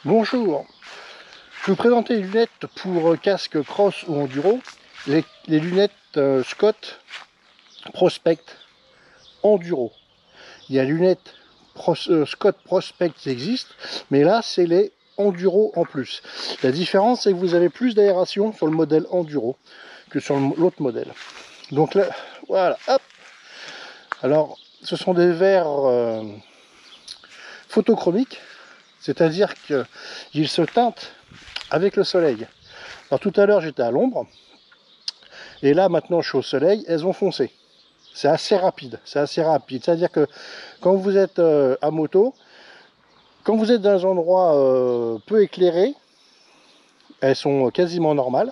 Bonjour, je vais vous présenter les lunettes pour casque cross ou enduro, les lunettes Scott Prospect Enduro. Il y a lunettes Scott Prospect qui existent, mais là c'est les Enduro en plus. La différence c'est que vous avez plus d'aération sur le modèle Enduro que sur l'autre modèle. Donc là, voilà, hop. Alors, ce sont des verres photochromiques, c'est-à-dire qu'ils se teintent avec le soleil. Alors tout à l'heure j'étais à l'ombre, et là maintenant je suis au soleil, elles ont foncé. C'est assez rapide, c'est-à-dire que quand vous êtes à moto, quand vous êtes dans un endroit peu éclairé, elles sont quasiment normales.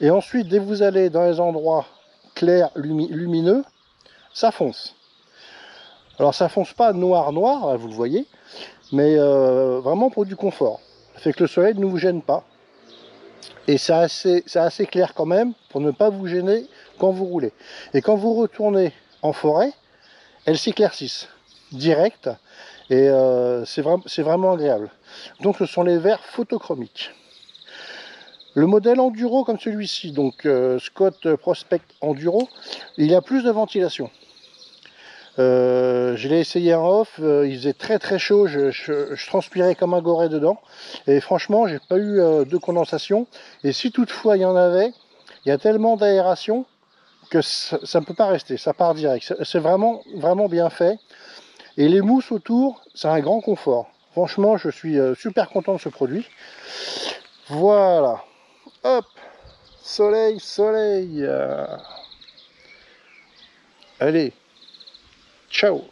Et ensuite, dès que vous allez dans les endroits clairs, lumineux, ça fonce. Alors ça fonce pas noir, là, vous le voyez, mais vraiment pour du confort. Ça fait que le soleil ne vous gêne pas. Et c'est assez clair quand même pour ne pas vous gêner quand vous roulez. Et quand vous retournez en forêt, elles s'éclaircissent direct et c'est vraiment agréable. Donc ce sont les verres photochromiques. Le modèle Enduro comme celui-ci, donc Scott Prospect Enduro, il a plus de ventilation. Je l'ai essayé en off, il faisait très chaud, je transpirais comme un goret dedans, et franchement j'ai pas eu de condensation, et si toutefois il y en avait, il y a tellement d'aération que ça ne peut pas rester, ça part direct. C'est vraiment bien fait, et les mousses autour, c'est un grand confort. Franchement, je suis super content de ce produit. Voilà, hop, soleil, allez, ciao.